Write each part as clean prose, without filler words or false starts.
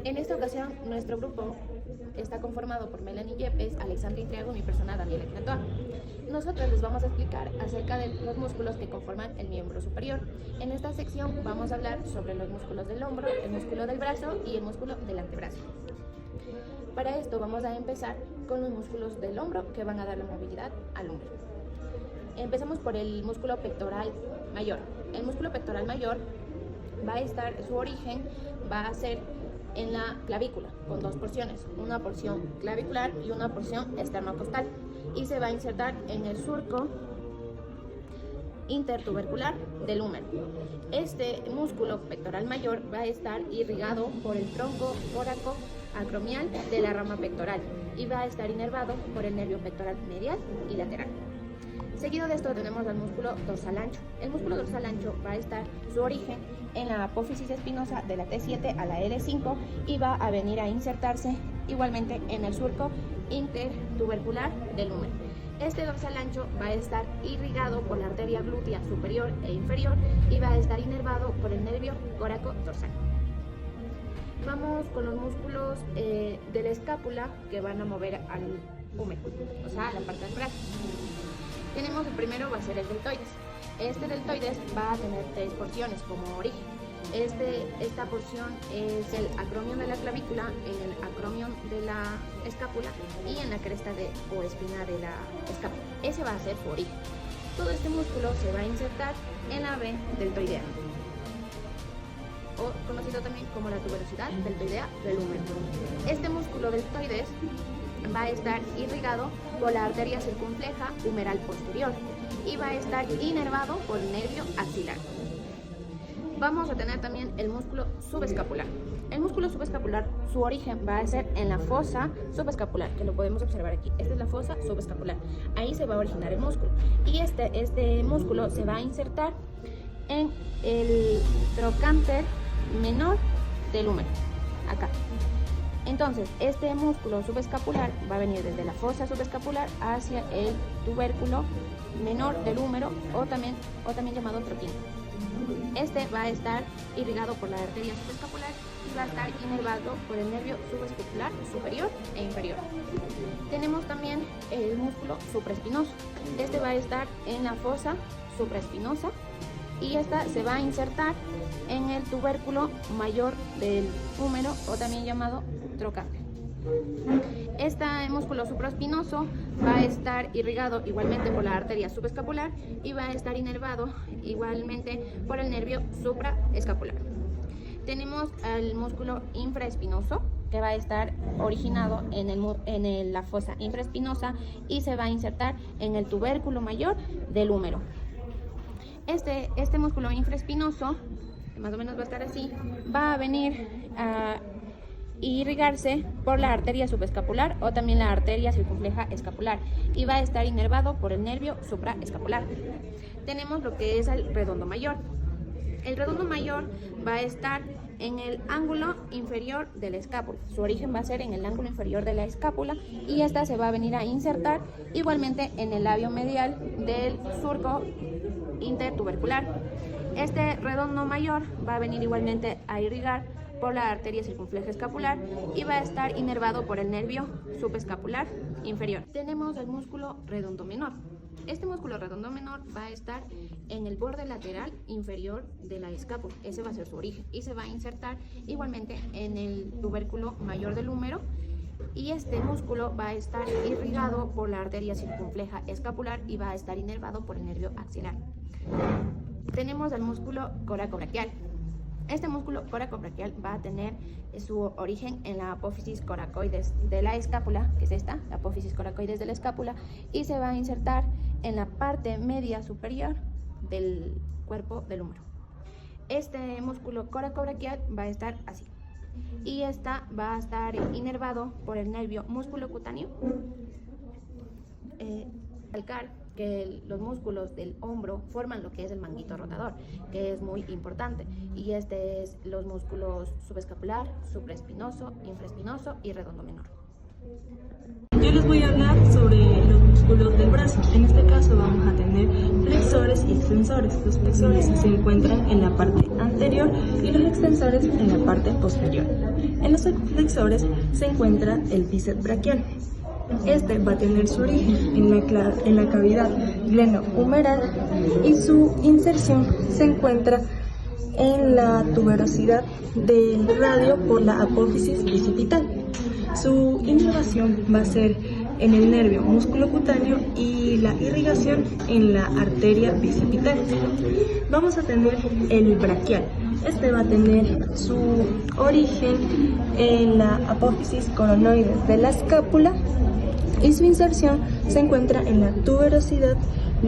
En esta ocasión, nuestro grupo está conformado por Melanie Yepes, Alexandra Intriago y mi persona Daniela Ignatoa. Nosotros les vamos a explicar acerca de los músculos que conforman el miembro superior. En esta sección vamos a hablar sobre los músculos del hombro, el músculo del brazo y el músculo del antebrazo. Para esto vamos a empezar con los músculos del hombro que van a dar la movilidad al hombro. Empezamos por el músculo pectoral mayor. El músculo pectoral mayor va a estar, su origen va a ser en la clavícula, con dos porciones, una porción clavicular y una porción esternocostal, y se va a insertar en el surco intertubercular del húmero. Este músculo pectoral mayor va a estar irrigado por el tronco tóraco-acromial de la rama pectoral y va a estar inervado por el nervio pectoral medial y lateral. Seguido de esto tenemos al músculo dorsal ancho. El músculo dorsal ancho va a estar su origen en la apófisis espinosa de la T7 a la L5 y va a venir a insertarse igualmente en el surco intertubercular del húmero. Este dorsal ancho va a estar irrigado por la arteria glútea superior e inferior y va a estar inervado por el nervio coraco-dorsal. Vamos con los músculos de la escápula que van a mover al húmero, o sea, a la parte del brazo. Tenemos el primero, va a ser el deltoides. Este deltoides va a tener tres porciones como origen. Esta porción es el acromion de la clavícula, en el acromion de la escápula y en la cresta o espina de la escápula. Ese va a ser su origen. Todo este músculo se va a insertar en la V deltoidea, o conocido también como la tuberosidad deltoidea del húmero. Este músculo deltoides va a estar irrigado por la arteria circunfleja humeral posterior y va a estar inervado por el nervio axilar. Vamos a tener también el músculo subescapular. El músculo subescapular, su origen va a ser en la fosa subescapular, que lo podemos observar aquí. Esta es la fosa subescapular. Ahí se va a originar el músculo. Y este músculo se va a insertar en el trocánter menor del húmero, acá. Entonces, este músculo subescapular va a venir desde la fosa subescapular hacia el tubérculo menor del húmero o también llamado troquín. Este va a estar irrigado por la arteria subescapular y va a estar inervado por el nervio subescapular superior e inferior. Tenemos también el músculo supraespinoso. Este va a estar en la fosa supraespinosa y esta se va a insertar en el tubérculo mayor del húmero o también llamado trocánter. Este músculo supraespinoso va a estar irrigado igualmente por la arteria subescapular y va a estar inervado igualmente por el nervio supraescapular. Tenemos el músculo infraespinoso que va a estar originado en la fosa infraespinosa y se va a insertar en el tubérculo mayor del húmero. Este músculo infraespinoso, que más o menos va a estar así, va a venir a irrigarse por la arteria subescapular o también la arteria circunfleja escapular y va a estar inervado por el nervio supraescapular. Tenemos lo que es el redondo mayor. El redondo mayor va a estar en el ángulo inferior de la escápula. Su origen va a ser en el ángulo inferior de la escápula y esta se va a venir a insertar igualmente en el labio medial del surco intertubercular. Este redondo mayor va a venir igualmente a irrigar por la arteria circunfleja escapular y va a estar inervado por el nervio subescapular inferior. Tenemos el músculo redondo menor. Este músculo redondo menor va a estar en el borde lateral inferior de la escápula. Ese va a ser su origen y se va a insertar igualmente en el tubérculo mayor del húmero y este músculo va a estar irrigado por la arteria circunfleja escapular y va a estar inervado por el nervio axilar. Tenemos el músculo coracobraquial. Este músculo coracobraquial va a tener su origen en la apófisis coracoides de la escápula, que es esta, la apófisis coracoides de la escápula, y se va a insertar en la parte media superior del cuerpo del húmero. Este músculo coracobraquial va a estar así, y esta va a estar inervado por el nervio músculo cutáneo. Recalcar que los músculos del hombro forman lo que es el manguito rotador, que es muy importante, y este es los músculos subescapular, supraespinoso, infraespinoso y redondo menor. Yo les voy a hablar sobre los músculos músculos del brazo. En este caso vamos a tener flexores y extensores. Los flexores se encuentran en la parte anterior y los extensores en la parte posterior. En los flexores se encuentra el bíceps braquial. Este va a tener su origen en la cavidad glenohumeral y su inserción se encuentra en la tuberosidad del radio por la apófisis bicipital. Su inervación va a ser en el nervio musculocutáneo y la irrigación en la arteria bicipital. Vamos a tener el braquial. Este va a tener su origen en la apófisis coronoides de la escápula y su inserción se encuentra en la tuberosidad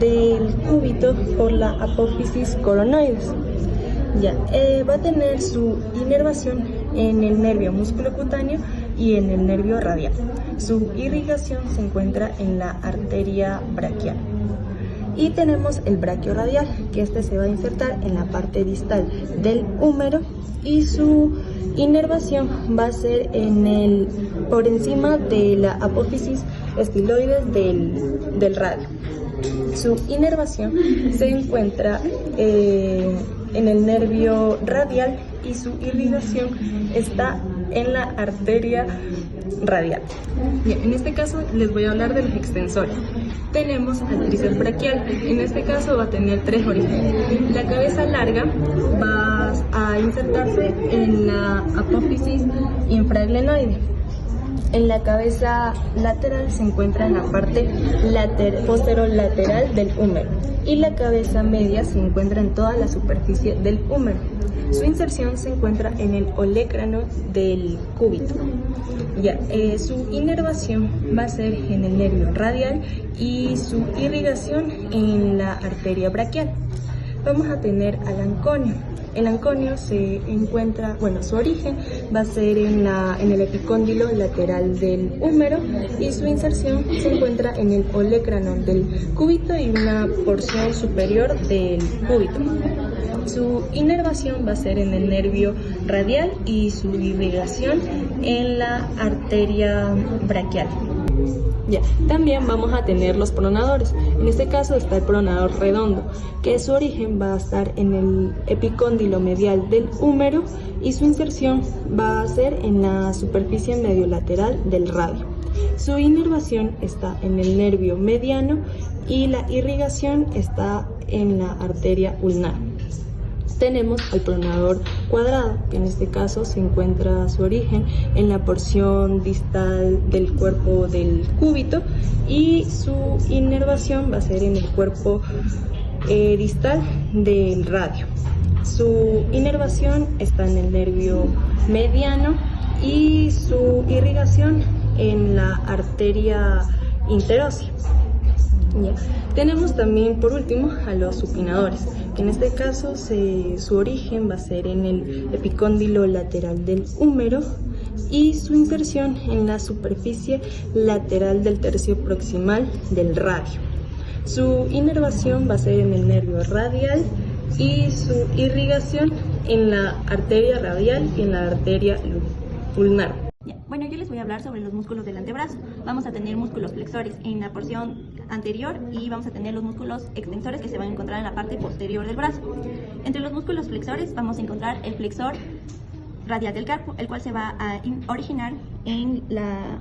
del cúbito por la apófisis coronoides. Va a tener su inervación en el nervio musculocutáneo y en el nervio radial. Su irrigación se encuentra en la arteria braquial. Y tenemos el braquio radial, que este se va a insertar en la parte distal del húmero y su inervación va a ser por encima de la apófisis estiloides del radio. Su inervación se encuentra en el nervio radial y su irrigación está en la arteria radial. Bien, en este caso les voy a hablar de los extensores. Tenemos al tríceps braquial. En este caso va a tener tres orígenes. La cabeza larga va a insertarse en la apófisis infraglenoide. En la cabeza lateral se encuentra en la parte posterolateral del húmero y la cabeza media se encuentra en toda la superficie del húmero. Su inserción se encuentra en el olecrano del cúbito. Su inervación va a ser en el nervio radial y su irrigación en la arteria braquial. Vamos a tener al anconio. El anconio se encuentra, su origen va a ser en el epicóndilo lateral del húmero y su inserción se encuentra en el olecrano del cúbito y una porción superior del cúbito. Su inervación va a ser en el nervio radial y su irrigación en la arteria braquial. También vamos a tener los pronadores. En este caso está el pronador redondo, que su origen va a estar en el epicóndilo medial del húmero y su inserción va a ser en la superficie mediolateral del radio. Su inervación está en el nervio mediano y la irrigación está en la arteria ulnar. Tenemos al pronador cuadrado, que en este caso se encuentra su origen en la porción distal del cuerpo del cúbito y su inervación va a ser en el cuerpo distal del radio. Su inervación está en el nervio mediano y su irrigación en la arteria interósea. Tenemos también por último a los supinadores, que en este caso su origen va a ser en el epicóndilo lateral del húmero y su inserción en la superficie lateral del tercio proximal del radio. Su inervación va a ser en el nervio radial y su irrigación en la arteria radial y en la arteria ulnar. Bueno, yo les voy a hablar sobre los músculos del antebrazo. Vamos a tener músculos flexores en la porción anterior y vamos a tener los músculos extensores que se van a encontrar en la parte posterior del brazo. Entre los músculos flexores vamos a encontrar el flexor radial del carpo, el cual se va a originar en la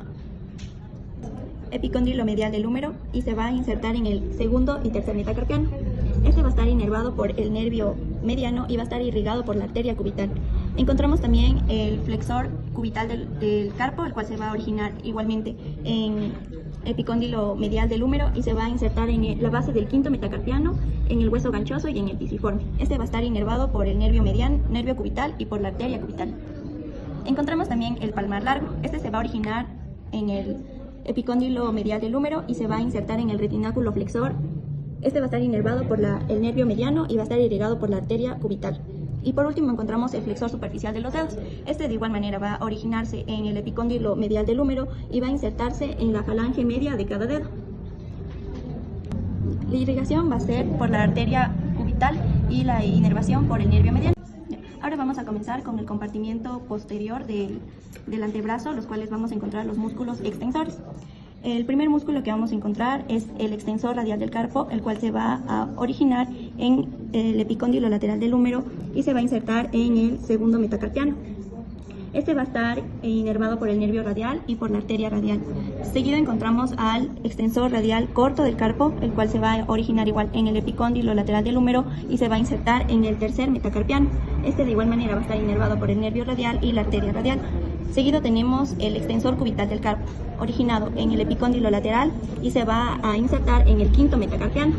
epicóndilo medial del húmero y se va a insertar en el segundo y tercer metacarpiano. Este va a estar inervado por el nervio mediano y va a estar irrigado por la arteria cubital. Encontramos también el flexor cubital del carpo, el cual se va a originar igualmente en epicóndilo medial del húmero y se va a insertar en la base del quinto metacarpiano, en el hueso ganchoso y en el pisiforme. Este va a estar inervado por el nervio mediano, nervio cubital y por la arteria cubital. Encontramos también el palmar largo. Este se va a originar en el epicóndilo medial del húmero y se va a insertar en el retináculo flexor. Este va a estar inervado por el nervio mediano y va a estar irrigado por la arteria cubital. Y por último encontramos el flexor superficial de los dedos. Este de igual manera va a originarse en el epicóndilo medial del húmero y va a insertarse en la falange media de cada dedo. La irrigación va a ser por la arteria cubital y la inervación por el nervio mediano. Ahora vamos a comenzar con el compartimiento posterior del antebrazo, los cuales vamos a encontrar los músculos extensores. El primer músculo que vamos a encontrar es el extensor radial del carpo, el cual se va a originar en el epicóndilo lateral del húmero y se va a insertar en el segundo metacarpiano. Este va a estar inervado por el nervio radial y por la arteria radial. Seguido encontramos al extensor radial corto del carpo, el cual se va a originar igual en el epicóndilo lateral del húmero y se va a insertar en el tercer metacarpiano. Este de igual manera va a estar inervado por el nervio radial y la arteria radial. Seguido tenemos el extensor cubital del carpo, originado en el epicóndilo lateral y se va a insertar en el quinto metacarpiano.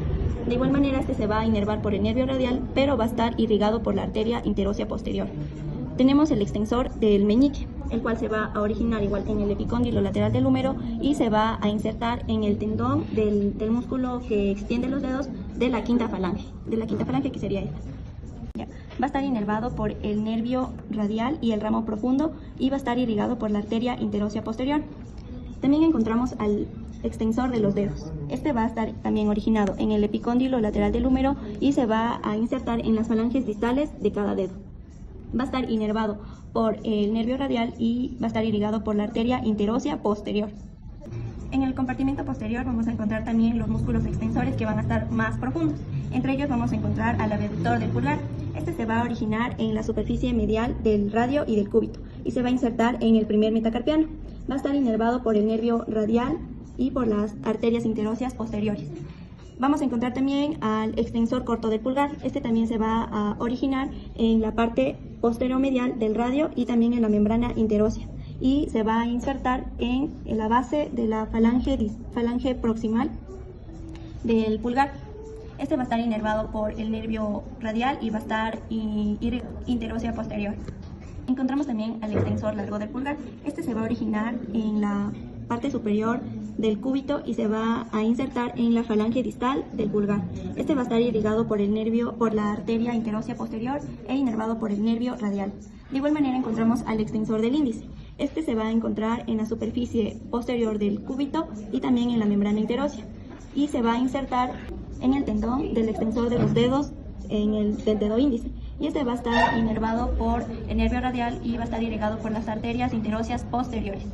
De igual manera este se va a inervar por el nervio radial, pero va a estar irrigado por la arteria interósea posterior. Tenemos el extensor del meñique, el cual se va a originar igual en el epicóndilo lateral del húmero y se va a insertar en el tendón del músculo que extiende los dedos de la quinta falange que sería esta. Va a estar inervado por el nervio radial y el ramo profundo y va a estar irrigado por la arteria interósea posterior. También encontramos al extensor de los dedos. Este va a estar también originado en el epicóndilo lateral del húmero y se va a insertar en las falanges distales de cada dedo. Va a estar inervado por el nervio radial y va a estar irrigado por la arteria interósea posterior. En el compartimento posterior vamos a encontrar también los músculos extensores que van a estar más profundos. Entre ellos vamos a encontrar al abductor del pulgar. Este se va a originar en la superficie medial del radio y del cúbito y se va a insertar en el primer metacarpiano. Va a estar inervado por el nervio radial y por las arterias interóseas posteriores. Vamos a encontrar también al extensor corto del pulgar. Este también se va a originar en la parte posteromedial del radio y también en la membrana interósea y se va a insertar en la base de la falange proximal del pulgar. Este va a estar inervado por el nervio radial y va a estar interósea posterior. Encontramos también al extensor largo del pulgar. Este se va a originar en la parte superior del cúbito y se va a insertar en la falange distal del pulgar. Este va a estar irrigado por la arteria interósea posterior e inervado por el nervio radial. De igual manera encontramos al extensor del índice. Este se va a encontrar en la superficie posterior del cúbito y también en la membrana interósea y se va a insertar en el tendón del extensor de los dedos del dedo índice. Y este va a estar inervado por el nervio radial y va a estar irrigado por las arterias interóseas posteriores.